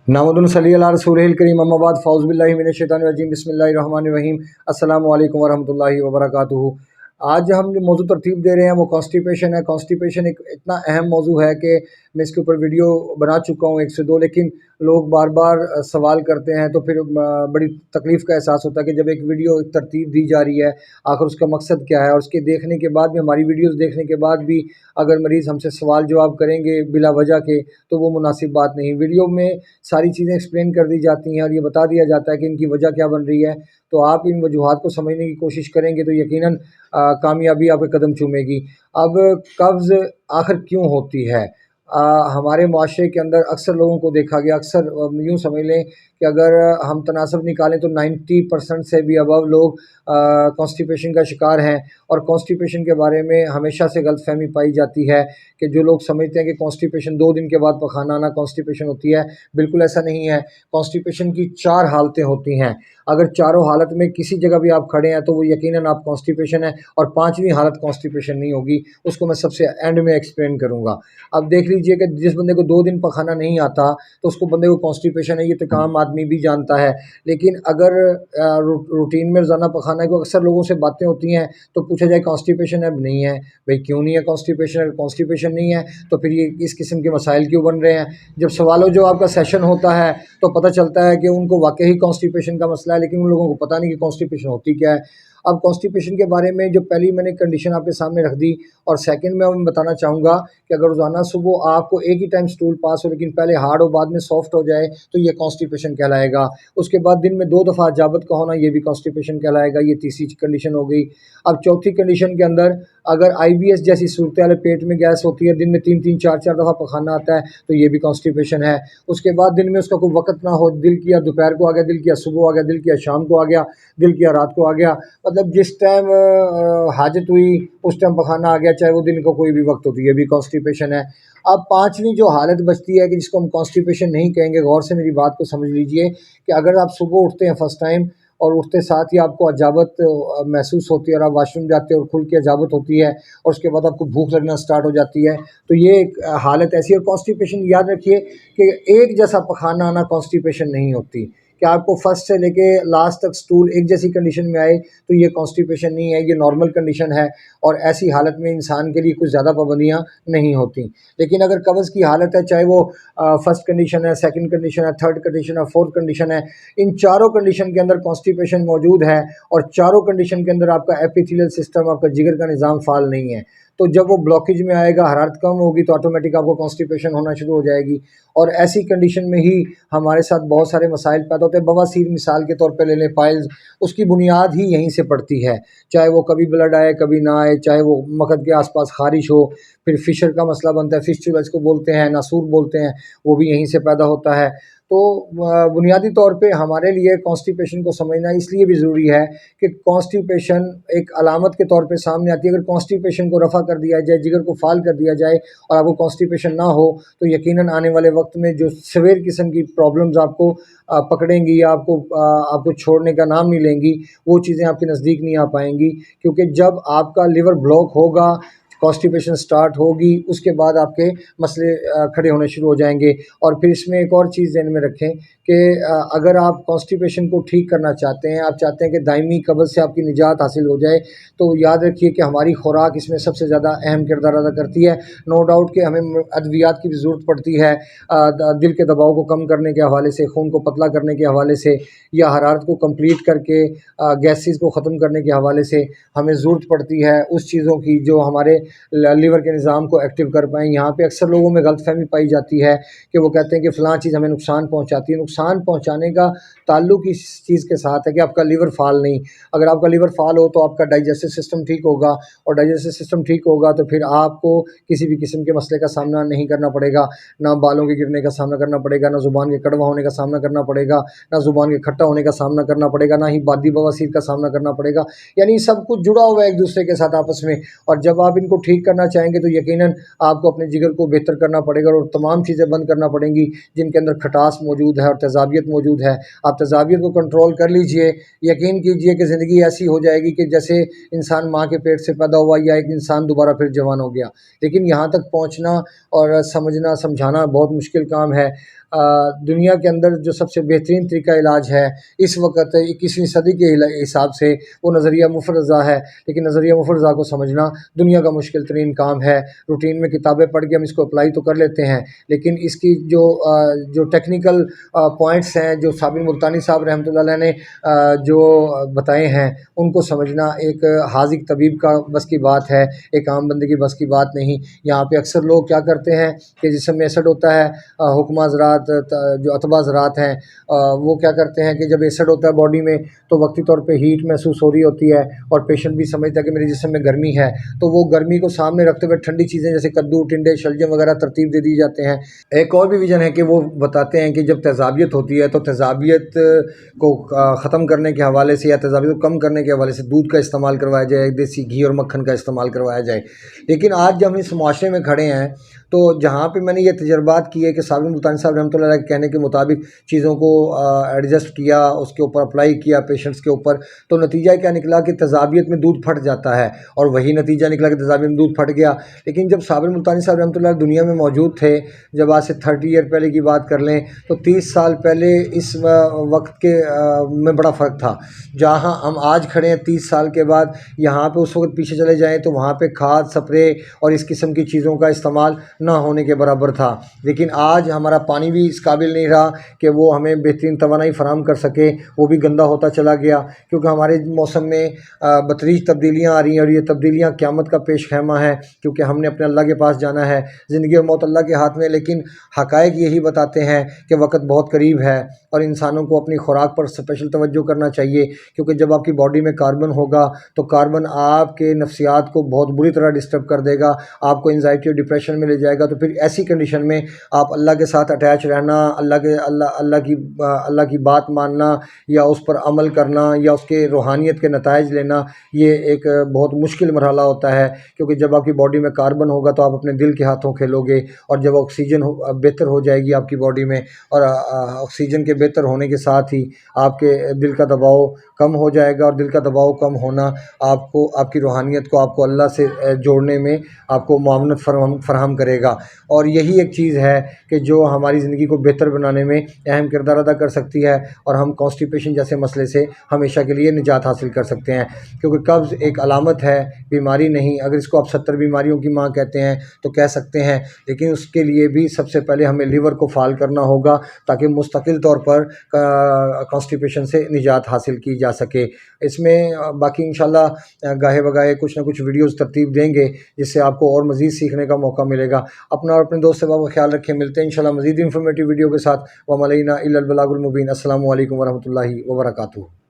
नामुदुन सल्ली अला रसूलिल करीम अम्मा बाद फ़ाउज़ु बिल्लाहि मिनश शैतानिर रजीम बिस्मिल्लाहिर रहमानिर रहीम अस्सलामु अलैकुम वरहमतुल्लाहि वबरकातुहू। आज हम जो मौजू तरतीब दे रहे हैं वो कॉन्स्टिपेशन है। कॉन्स्टिपेशन एक इतना अहम मौजू है कि मैं इसके ऊपर वीडियो बना चुका हूँ 1 से 2, लेकिन लोग बार बार सवाल करते हैं तो फिर बड़ी तकलीफ़ का एहसास होता है कि जब एक वीडियो तरतीब दी जा रही है आखिर उसका मकसद क्या है, और उसके देखने के बाद भी, हमारी वीडियोज़ देखने के बाद भी अगर मरीज़ हमसे सवाल जवाब करेंगे बिला वजह के तो वो मुनासिब बात नहीं। वीडियो में सारी चीज़ें एक्सप्लेन कर दी जाती हैं और ये बता दिया जाता है कि इनकी वजह क्या बन रही है। तो आप इन वजूहात को समझने की कोशिश करेंगे तो यकीनन कामयाबी आपके कदम चूमेगी। अब कब्ज़ आखिर क्यों होती है? हमारे माशरे के अंदर अक्सर लोगों को देखा गया, अक्सर यूँ समझ लें कि अगर हम तनासब निकालें तो 90% से भी अबव लोग कॉन्स्टिपेशन का शिकार हैं। और कॉन्स्टिपेशन के बारे में हमेशा से गलतफहमी पाई जाती है कि जो लोग समझते हैं कि कॉन्स्टिपेशन 2 दिन के बाद पखाना आना कॉन्स्टिपेशन होती है। बिल्कुल ऐसा नहीं है। कॉन्स्टिपेशन की 4 हालतें होती हैं। अगर चारों हालत में किसी जगह भी आप खड़े हैं तो वो यकीनन आप कॉन्स्टिपेशन है, और 5वीं हालत कॉन्स्टिपेशन नहीं होगी, उसको मैं सबसे एंड में एक्सप्लेन करूँगा। अब देख लीजिए कि जिस बंदे को 2 दिन पखाना नहीं आता तो उसको बंदे को कॉन्स्टिपेशन है, ये तो आम आदमी भी जानता है। लेकिन अगर रूटीन में रोज़ाना पखाना है, को अक्सर लोगों से बातें होती हैं तो पूछा जाए कॉन्स्टिपेशन है, नहीं है। भाई क्यों नहीं है कॉन्स्टिपेशन? अगर कॉन्स्टिपेशन नहीं है तो फिर ये इस किस्म के मसाइल क्यों बन रहे हैं? जब सवाल जवाब का सेशन होता है तो पता चलता है कि उनको वाकई ही कॉन्स्टिपेशन का मसला है, लेकिन उन लोगों को पता नहीं कि कॉन्स्टिपेशन होती क्या है। अब कॉन्स्टिपेशन के बारे में जो पहली मैंने कंडीशन आपके सामने रख दी, और सेकंड में मैं बताना चाहूँगा कि अगर रोज़ाना सुबह आपको एक ही टाइम स्टूल पास हो लेकिन पहले हार्ड हो बाद में सॉफ्ट हो जाए तो ये कॉन्स्टिपेशन कहलाएगा। उसके बाद दिन में 2 दफ़ा इजाबत का होना, ये भी कॉन्स्टिपेशन कहलाएगा। ये तीसरी कंडीशन हो गई। अब चौथी कंडीशन के अंदर अगर IBS जैसी सूरत हाल, पेट में गैस होती है, दिन में 3-3 4-4 दफ़ा पखाना आता है तो ये भी कॉन्स्टिपेशन है। उसके बाद दिन में उसका कोई वक़्त ना हो, दिल किया दोपहर को आ गया, दिल किया सुबह आ गया, दिल किया शाम को आ गया, दिल किया रात को आ गया, मतलब जिस टाइम हाजत हुई उस टाइम पखाना आ गया, चाहे वो दिन का कोई भी वक्त होती है, ये भी कॉन्स्टिपेशन है। अब 5वीं जो हालत बचती है कि जिसको हम कॉन्स्टिपेशन नहीं कहेंगे, गौर से मेरी बात को समझ लीजिए कि अगर आप सुबह उठते हैं फर्स्ट टाइम और उठते साथ ही आपको अजाबत महसूस होती है और आप वाशरूम जाते हैं और खुल के अजाबत होती है और उसके बाद आपको भूख लगना स्टार्ट हो जाती है, तो ये एक हालत ऐसी है। और कॉन्स्टिपेशन याद रखिए कि एक जैसा पखाना आना कॉन्स्टिपेशन नहीं होती, कि आपको फर्स्ट से लेके लास्ट तक स्टूल एक जैसी कंडीशन में आए तो ये कॉन्स्टिपेशन नहीं है, ये नॉर्मल कंडीशन है। और ऐसी हालत में इंसान के लिए कुछ ज़्यादा पाबंदियाँ नहीं होती। लेकिन अगर कब्ज़ की हालत है, चाहे वो फर्स्ट कंडीशन है, सेकंड कंडीशन है, थर्ड कंडीशन है, फोर्थ कंडीशन है, इन चारों कंडीशन के अंदर कॉन्स्टिपेशन मौजूद है और चारों कंडीशन के अंदर आपका एपिथेलियल सिस्टम, आपका जिगर का निज़ाम फ़ाल नहीं है, तो जब वो ब्लॉकेज में आएगा, हरारत कम होगी तो ऑटोमेटिक आपको कॉन्स्टिपेशन होना शुरू हो जाएगी। और ऐसी कंडीशन में ही हमारे साथ बहुत सारे मसाइल पैदा होते हैं। बवासीर मिसाल के तौर पे ले लें, पाइल्स, उसकी बुनियाद ही यहीं से पड़ती है। चाहे वो कभी ब्लड आए कभी ना आए, चाहे वो मकद के आसपास खारिश हो, फिर फिशर का मसला बनता है, फिस्चुला इसको बोलते हैं, नासूर बोलते हैं, वो भी यहीं से पैदा होता है। तो बुनियादी तौर पे हमारे लिए कॉन्स्टिपेशन को समझना इसलिए भी ज़रूरी है कि कॉन्स्टिपेशन एक अलामत के तौर पे सामने आती है। अगर कॉन्स्टिपेशन को रफ़ा कर दिया जाए, जिगर को फाल कर दिया जाए और आपको कॉन्स्टिपेशन ना हो तो यकीनन आने वाले वक्त में जो सीवियर किस्म की प्रॉब्लम्स आपको पकड़ेंगी या आपको छोड़ने का नाम नहीं लेंगी, वो चीज़ें आपके नज़दीक नहीं आ पाएंगी। क्योंकि जब आपका लिवर ब्लॉक होगा, कॉन्स्टिपेशन स्टार्ट होगी, उसके बाद आपके मसले खड़े होने शुरू हो जाएंगे। और फिर इसमें एक और चीज़ ध्यान में रखें कि अगर आप कॉन्स्टिपेशन को ठीक करना चाहते हैं, आप चाहते हैं कि दायमी कब्ज़ से आपकी निजात हासिल हो जाए, तो याद रखिए कि हमारी खुराक इसमें सबसे ज़्यादा अहम किरदार अदा करती है। नो डाउट कि हमें अद्वियात की भी ज़रूरत पड़ती है, दिल के दबाव को कम करने के हवाले से, खून को पतला करने के हवाले से, या हरारत को कंप्लीट करके गैसेस को ख़त्म करने के हवाले से हमें ज़रूरत पड़ती है उस चीज़ों की जो हमारे लीवर के निज़ाम को एक्टिव कर पाएँ। यहाँ पे अक्सर लोगों में गलतफहमी पाई जाती है कि वो कहते हैं कि फ़लाँ चीज़ हमें नुकसान पहुँचाती है। नुकसान पहुँचाने का ताल्लुक़ इस चीज़ के साथ है कि आपका लीवर फाल नहीं। अगर आपका लीवर फाल हो तो आपका डाइजेस्टिव सिस्टम ठीक होगा, और डाइजेस्टिव सिस्टम ठीक होगा तो फिर आपको किसी भी किस्म के मसले का सामना नहीं करना पड़ेगा। ना बालों के गिरने का सामना करना पड़ेगा, ना ज़ुबान के कड़वा होने का सामना करना पड़ेगा, ना ज़ुबान के खट्टा होने का सामना करना पड़ेगा, ना ही बादी बवासीर का सामना करना पड़ेगा। यानी सब कुछ जुड़ा हुआ है एक दूसरे के साथ आपस में। और जब आप इनको کو ٹھیک کرنا چاہیں گے تو یقیناً آپ کو اپنے جگر کو بہتر کرنا پڑے گا اور تمام چیزیں بند کرنا پڑیں گی جن کے اندر کھٹاس موجود ہے اور تیزابیت موجود ہے. آپ تیزابیت کو کنٹرول کر لیجئے. یقین کیجئے کہ زندگی ایسی ہو جائے گی کہ جیسے انسان ماں کے پیٹ سے پیدا ہوا یا ایک انسان دوبارہ پھر جوان ہو گیا. لیکن یہاں تک پہنچنا اور سمجھنا سمجھانا بہت مشکل کام ہے. دنیا کے اندر جو سب سے بہترین طریقہ علاج ہے اس وقت 21ویں صدی کے حساب سے وہ نظریہ مفرزہ ہے. لیکن نظریہ مفرزہ کو سمجھنا دنیا کا مشکل ترین کام ہے. روٹین میں کتابیں پڑھ کے ہم اس کو اپلائی تو کر لیتے ہیں لیکن اس کی جو ٹیکنیکل پوائنٹس ہیں جو صابر ملتانی صاحب رحمۃ اللہ علیہ نے جو بتائے ہیں ان کو سمجھنا ایک حاذق طبیب کا بس کی بات ہے، ایک عام بندے کی بس کی بات نہیں. یہاں پہ اکثر لوگ کیا کرتے ہیں کہ جسم میں ایسڈ ہوتا ہے، حکمہ حضرات جو اتباع حضرات ہیں وہ کیا کرتے ہیں کہ جب ایسڈ ہوتا ہے باڈی میں تو وقتی طور پہ ہیٹ محسوس ہو رہی ہوتی ہے اور پیشنٹ بھی سمجھتا ہے کہ میرے جسم میں گرمی ہے، تو وہ گرمی کو سامنے رکھتے ہوئے ٹھنڈی چیزیں جیسے کدو، ٹنڈے، شلجم وغیرہ ترتیب دے دی جاتے ہیں. ایک اور بھی ویژن ہے کہ وہ بتاتے ہیں کہ جب تیزابیت ہوتی ہے تو تیزابیت کو ختم کرنے کے حوالے سے یا تیزابیت کو کم کرنے کے حوالے سے دودھ کا استعمال کروایا جائے، دیسی گھی اور مکھن کا استعمال کروایا جائے. لیکن آج جب ہم اس معاشرے میں کھڑے ہیں تو جہاں پہ میں نے یہ تجربات کیے کہ صابر ملتانی صاحب رحمۃ اللہ علیہ کے کہنے کے مطابق چیزوں کو ایڈجسٹ کیا، اس کے اوپر اپلائی کیا پیشنٹس کے اوپر، تو نتیجہ کیا نکلا کہ تیزابیت میں دودھ پھٹ جاتا ہے. اور وہی نتیجہ نکلا کہ تیزابیت میں دودھ پھٹ گیا. لیکن جب صابر ملتانی صاحب رحمۃ اللہ دنیا میں موجود تھے، جب آج سے 30 ایئر پہلے کی بات کر لیں تو 30 سال پہلے اس وقت کے میں بڑا فرق تھا. جہاں ہم آج کھڑے ہیں 30 سال کے بعد، یہاں پہ اس وقت پیچھے چلے جائیں تو وہاں پہ کھاد، سپرے اور اس قسم کی چیزوں کا استعمال نہ ہونے کے برابر تھا. لیکن آج ہمارا پانی بھی اس قابل نہیں رہا کہ وہ ہمیں بہترین توانائی فراہم کر سکے، وہ بھی گندا ہوتا چلا گیا کیونکہ ہمارے موسم میں بتدریج تبدیلیاں آ رہی ہیں اور یہ تبدیلیاں قیامت کا پیش خیمہ ہے کیونکہ ہم نے اپنے اللہ کے پاس جانا ہے. زندگی اور موت اللہ کے ہاتھ میں، لیکن حقائق یہی بتاتے ہیں کہ وقت بہت قریب ہے اور انسانوں کو اپنی خوراک پر اسپیشل توجہ کرنا چاہیے کیونکہ جب آپ کی باڈی میں کاربن ہوگا تو کاربن آپ کے نفسیات کو بہت بری طرح ڈسٹرب کر دے گا، آپ کو انزائٹی اور ڈپریشن میں لے جائے گا. تو پھر ایسی کنڈیشن میں آپ اللہ کے ساتھ اٹیچ رہنا، اللہ کی بات ماننا یا اس پر عمل کرنا یا اس کے روحانیت کے نتائج لینا، یہ ایک بہت مشکل مرحلہ ہوتا ہے کیونکہ جب آپ کی باڈی میں کاربن ہوگا تو آپ اپنے دل کے ہاتھوں کھیلو گے اور جب آکسیجن بہتر ہو جائے گی آپ کی باڈی میں اور آکسیجن کے بہتر ہونے کے ساتھ ہی آپ کے دل کا دباؤ کم ہو جائے گا اور دل کا دباؤ کم ہونا آپ کو، آپ کی روحانیت کو، آپ کو اللہ سے جوڑنے میں آپ کو معاونت فراہم کرے گا. اور یہی ایک چیز ہے کہ جو ہماری زندگی کو بہتر بنانے میں اہم کردار ادا کر سکتی ہے اور ہم کانسٹیپیشن جیسے مسئلے سے ہمیشہ کے لیے نجات حاصل کر سکتے ہیں کیونکہ قبض ایک علامت ہے، بیماری نہیں. اگر اس کو آپ 70 بیماریوں کی ماں کہتے ہیں تو کہہ سکتے ہیں، لیکن اس کے لیے بھی سب سے پہلے ہمیں لیور کو فعال کرنا ہوگا تاکہ مستقل طور پر کانسٹیپیشن سے نجات حاصل کی جا سکے. اس میں باقی انشاءاللہ گاہے بگاہے کچھ نہ کچھ ویڈیوز ترتیب دیں گے جس سے آپ کو اور مزید سیکھنے کا موقع ملے گا. اپنا اور اپنے دوست احباب کا خیال رکھیں. ملتے ہیں انشاءاللہ مزید انفارمیٹیو ویڈیو کے ساتھ. وما علینا الا البلاغ المبین. السلام علیکم ورحمۃ اللہ وبرکاتہ.